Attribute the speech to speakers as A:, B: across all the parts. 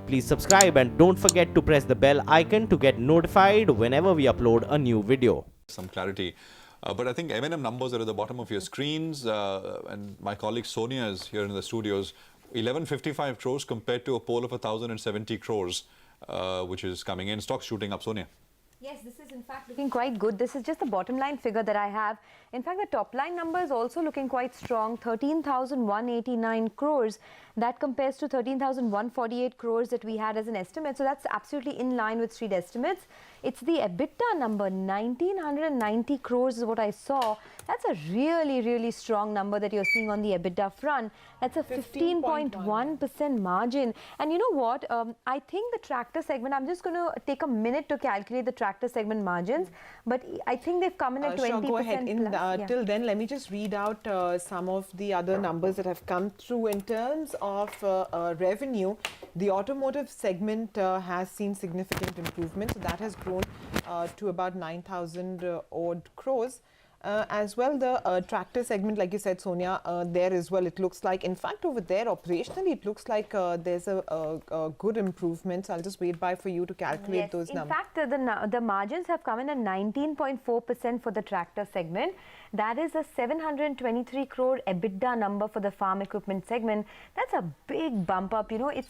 A: Please subscribe and don't forget to press the bell icon to get notified whenever we upload a new video.
B: Some clarity. But I think M&M numbers are at the bottom of your screens, and my colleague Sonia is here in the studios. 1155 crores compared to a poll of 1,070 crores, which is coming in. Stocks shooting up, Sonia.
C: Yes, this is in fact looking quite good. This is just the bottom line figure that I have. In fact, the top line number is also looking quite strong, 13,189 crores. That compares to 13,148 crores that we had as an estimate. So that's absolutely in line with street estimates. It's the EBITDA number, 1,990 crores is what I saw. That's a really, really strong number that you're seeing on the EBITDA front. That's a 15.1% margin. And you know what? I think the tractor segment, I'm just going to take a minute to calculate the tractor segment margins, but I think they've come in at 20%.
D: Sure, go ahead. Till then, let me just read out some of the other numbers that have come through. In terms of revenue, the automotive segment has seen significant improvement. So that has grown to about 9,000 odd crores. As well, the tractor segment, like you said, Sonia, there as well, it looks like, in fact, over there, operationally, it looks like there's a good improvement. So I'll just wait by for you to calculate those numbers.
C: In fact, the margins have come in at 19.4% for the tractor segment. That is a 723 crore EBITDA number for the farm equipment segment. That's a big bump up. You know, it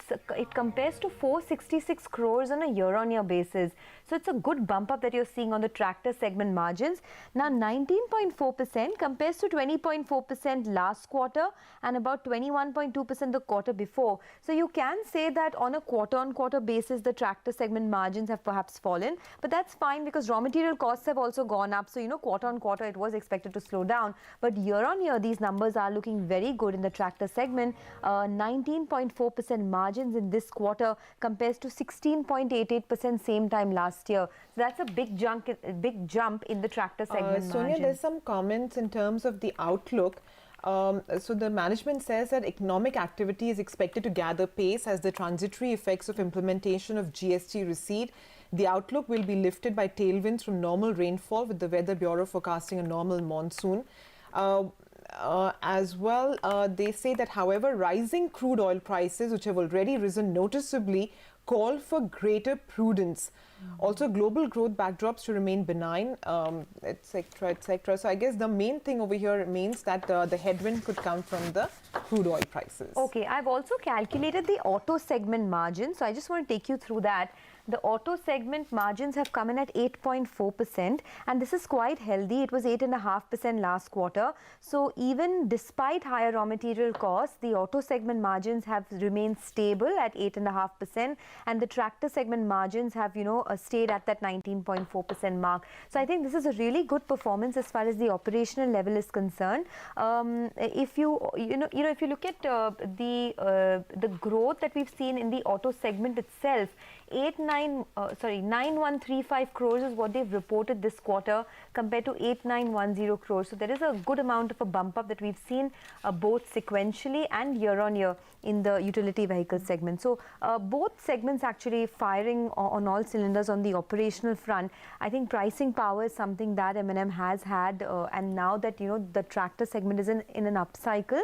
C: compares to 466 crores on a year-on-year basis. So it's a good bump up that you're seeing on the tractor segment margins. Now, 19.4% compares to 20.4% last quarter and about 21.2% the quarter before. So you can say that on a quarter-on-quarter basis, the tractor segment margins have perhaps fallen. But that's fine because raw material costs have also gone up. So, you know, quarter-on-quarter, it was expected to slow down. But year-on-year, these numbers are looking very good in the tractor segment. 19.4% margins in this quarter compares to 16.88% same time last year. So that's a big jump in the tractor segment
D: Sonia,
C: margin.
D: there's some comments in terms of the outlook. So the management says that economic activity is expected to gather pace as the transitory effects of implementation of GST recede. The outlook will be lifted by tailwinds from normal rainfall, with the Weather Bureau forecasting a normal monsoon. As well, they say that, however, rising crude oil prices, which have already risen noticeably, call for greater prudence. Also, global growth backdrops to remain benign, etc., etc. So I guess the main thing over here remains that the headwind could come from the crude oil prices.
C: Okay, I've also calculated the auto segment margin. So I just want to take you through that. The auto segment margins have come in at 8.4%, and this is quite healthy. It was 8.5% last quarter. So even despite higher raw material costs, the auto segment margins have remained stable at 8.5%, and the tractor segment margins have, you know, stayed at that 19.4% mark. So I think this is a really good performance as far as the operational level is concerned. If you look at the growth that we've seen in the auto segment itself, 9135 crores is what they've reported this quarter compared to 8910 crores. So there is a good amount of a bump up that we've seen both sequentially and year on year in the utility vehicle segment. So both segments actually firing on all cylinders on the operational front. I think pricing power is something that M&M has had, and now that, you know, the tractor segment is in an upcycle,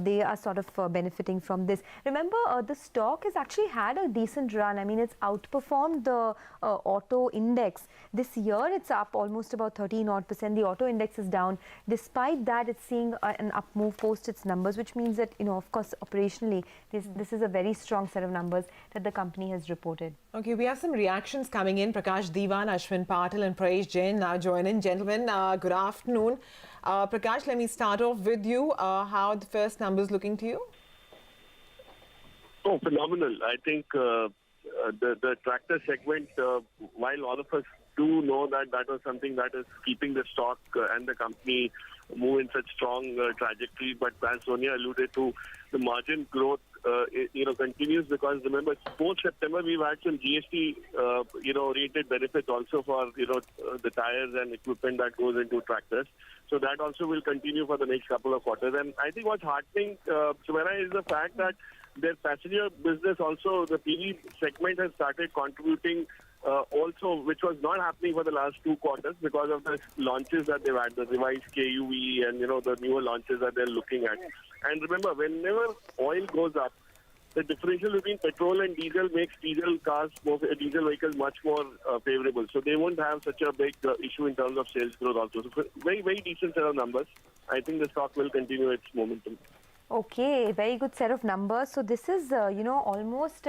C: they are sort of benefiting from this. Remember, the stock has actually had a decent run. I mean, it's outperformed the auto index. This year, it's up almost about 13%. The auto index is down. Despite that, it's seeing an up move post its numbers, which means that, you know, of course, operationally, this is a very strong set of numbers that the company has reported.
D: Okay, we have some reactions coming in. Prakash Diwan, Ashwin Patil and Prayesh Jain now join in. Gentlemen, good afternoon. Prakash, let me start off with you. How are the first numbers looking to you?
E: Oh, phenomenal. I think the tractor segment, while all of us do know that that was something that is keeping the stock and the company move in such strong trajectory, but as Sonia alluded to, the margin growth continues, because remember, post-September we've had some GST oriented benefits also for the tires and equipment that goes into tractors. So that also will continue for the next couple of quarters. And I think what's heartening, Sumera, is the fact that their passenger business also, the PV segment, has started contributing also, which was not happening for the last 2 quarters because of the launches that they've had, the revised KUV and the newer launches that they're looking at. And remember, whenever oil goes up, the differential between petrol and diesel makes diesel vehicles much more favorable. So they won't have such a big issue in terms of sales growth also. So very, very decent set of numbers. I think the stock will continue its momentum.
C: Okay, very good set of numbers. So this is, almost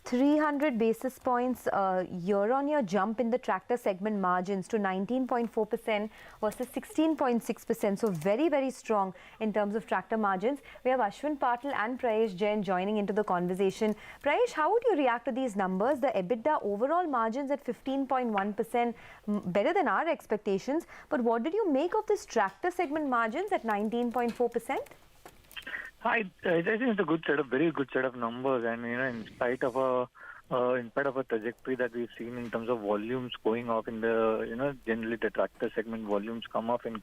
C: 300 basis points year-on-year jump in the tractor segment margins to 19.4% versus 16.6%. So very, very strong in terms of tractor margins. We have Ashwin Patil and Prayesh Jain joining into the conversation. Prayesh, how would you react to these numbers? The EBITDA overall margins at 15.1%, better than our expectations. But what did you make of this tractor segment margins at 19.4%?
F: I think it's a very good set of numbers, and in spite of a trajectory that we've seen in terms of volumes going off in the generally the tractor segment volumes come off in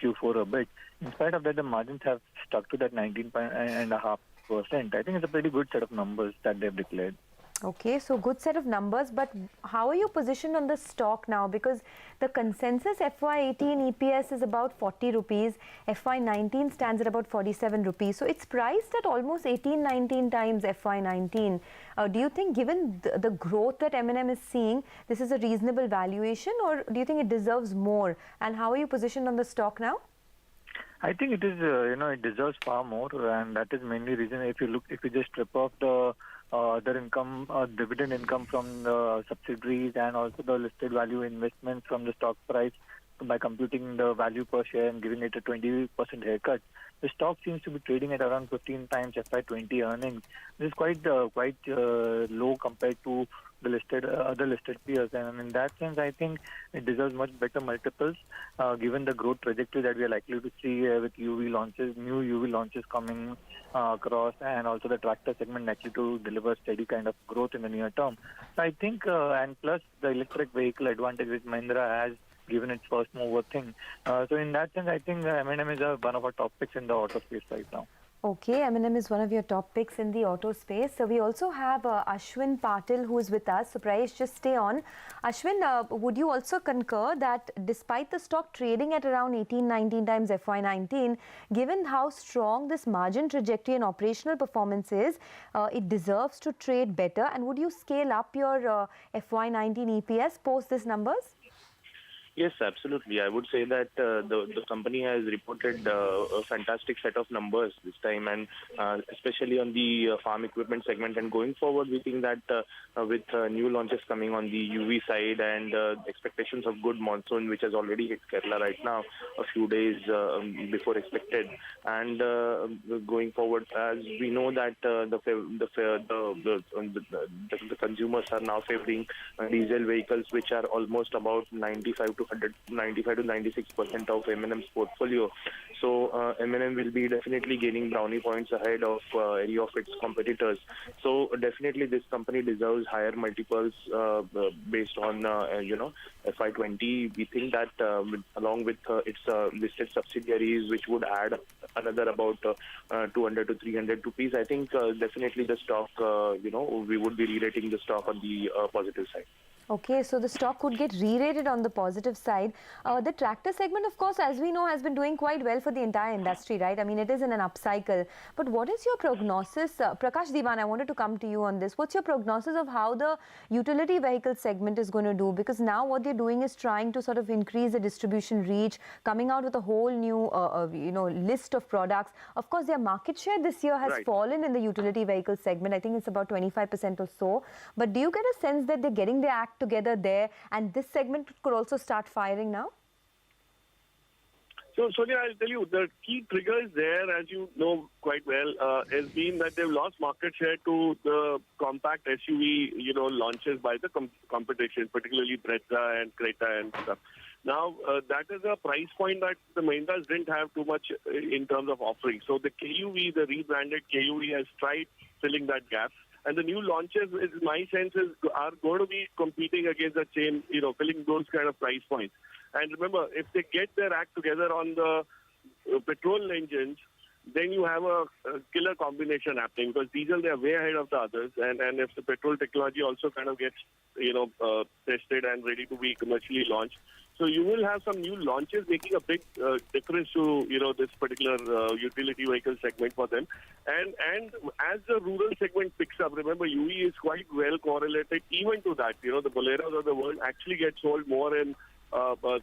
F: Q4 a bit. In spite of that, the margins have stuck to that 19.5%. I think it's a pretty good set of numbers that they've declared.
C: Okay, so good set of numbers, but how are you positioned on the stock now? Because the consensus FY18 EPS is about 40 rupees, FY19 stands at about 47 rupees. So it's priced at almost 18-19 times FY19. Do you think, given the growth that M&M is seeing, this is a reasonable valuation, or do you think it deserves more? And how are you positioned on the stock now?
F: I think it is, it deserves far more, and that is mainly reason. If you just strip off the other income, dividend income from the subsidiaries and also the listed value investments from the stock price, by computing the value per share and giving it a 20% haircut, the stock seems to be trading at around 15 times FY20 earnings. This is quite low compared to the other listed peers, and in that sense, I think it deserves much better multiples, given the growth trajectory that we are likely to see with new UV launches coming across, and also the tractor segment likely to deliver steady kind of growth in the near term. So I think, and plus the electric vehicle advantage which Mahindra has given its first mover thing. So in that sense, I think M&M is one of our top picks in the auto space right now.
C: Okay, M&M is one of your top picks in the auto space. So we also have Ashwin Patil, who is with us. So Prayesh, just stay on. Ashwin, would you also concur that despite the stock trading at around 18-19 times FY19, given how strong this margin trajectory and operational performance is, it deserves to trade better? And would you scale up your FY19 EPS post these numbers?
G: Yes, absolutely. I would say that the company has reported a fantastic set of numbers this time, and especially on the farm equipment segment. And going forward, we think that with new launches coming on the UV side and expectations of good monsoon, which has already hit Kerala right now, a few days before expected, and going forward, as we know that the consumers are now favoring diesel vehicles, which are almost about 95 to 96% of M&M's portfolio. So M&M will be definitely gaining brownie points ahead of any of its competitors. So definitely this company deserves higher multiples based on FY20. We think that along with its listed subsidiaries, which would add another about 200 to 300 rupees, I think definitely the stock, we would be re-rating the stock on the positive side.
C: Okay, so the stock could get re-rated on the positive side. The tractor segment, of course, as we know, has been doing quite well for the entire industry, right? I mean, it is in an upcycle. But what is your prognosis? Prakash Diwan, I wanted to come to you on this. What's your prognosis of how the utility vehicle segment is going to do? Because now what they're doing is trying to sort of increase the distribution reach, coming out with a whole new, list of products. Of course, their market share this year has fallen in the utility vehicle segment. I think it's about 25% or so. But do you get a sense that they're getting their act together there, and this segment could also start firing now?
E: So, Sonia, I'll tell you, the key triggers there, as you know quite well, has been that they've lost market share to the compact SUV, launches by the competition, particularly Brezza and Creta and stuff. Now, that is a price point that the Mahindras didn't have too much in terms of offering. So the KUV, the rebranded KUV, has tried filling that gap. And the new launches, my sense is, are going to be competing against the chain, filling those kind of price points. And remember, if they get their act together on the petrol engines, then you have a killer combination happening, because diesel, they are way ahead of the others. And if the petrol technology also kind of gets, tested and ready to be commercially launched, So you will have some new launches making a big difference to this particular utility vehicle segment for them. And as the rural segment picks up, remember UE is quite well correlated even to that. The Boleros of the world actually get sold more in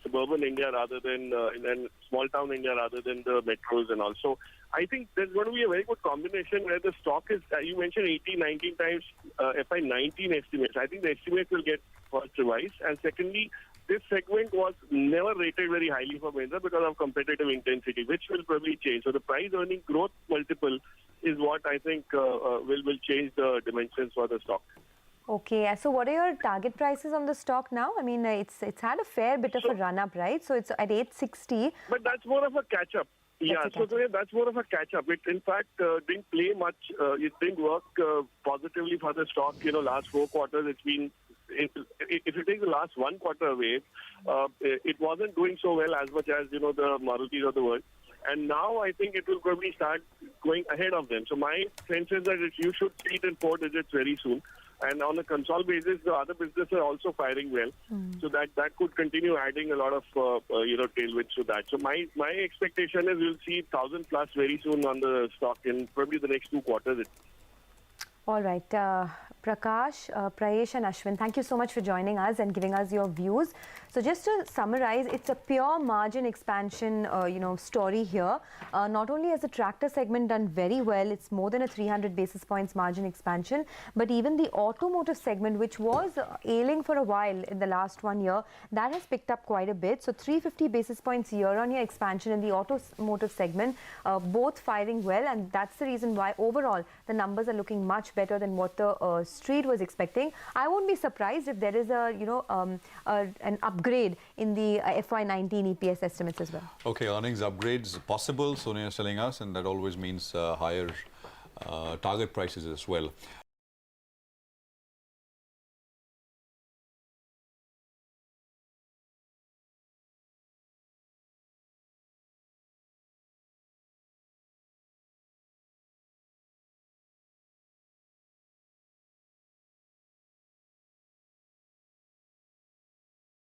E: suburban India rather than in small town India rather than the metros and all. So I think there's going to be a very good combination where the stock is, you mentioned 18, 19 times FY19 estimates. I think the estimates will get first revised. And secondly, this segment was never rated very highly for Mahindra because of competitive intensity, which will probably change. So the price earning growth multiple is what I think will change the dimensions for the stock.
C: Okay, so what are your target prices on the stock now? I mean, it's had a fair bit of a run-up, right? So it's at 860.
E: But that's more of a catch-up. Yeah, so that's more of a catch-up. It, in fact, didn't play much. It didn't work positively for the stock. Last 4 quarters, it's been... If you take the last 1 quarter away, it wasn't doing so well as much as, the Marutis of the world. And now I think it will probably start going ahead of them. So my sense is that you should see it in 4 digits very soon. And on a console basis, the other businesses are also firing well. So that could continue adding a lot of, tailwinds to that. So my expectation is we'll see 1,000 plus very soon on the stock in probably the next 2 quarters.
C: All right. Prakash, Prayesh and Ashwin, thank you so much for joining us and giving us your views. So just to summarize, it's a pure margin expansion, story here. Not only has the tractor segment done very well, it's more than a 300 basis points margin expansion, but even the automotive segment, which was ailing for a while in the last 1 year, that has picked up quite a bit. So 350 basis points year-on-year expansion in the automotive segment, both firing well, and that's the reason why overall the numbers are looking much better than what the street was expecting. I won't be surprised if there is an upgrade in the FY19 EPS estimates as well.
B: Okay, earnings upgrades possible, Sonia is telling us, and that always means higher target prices as well.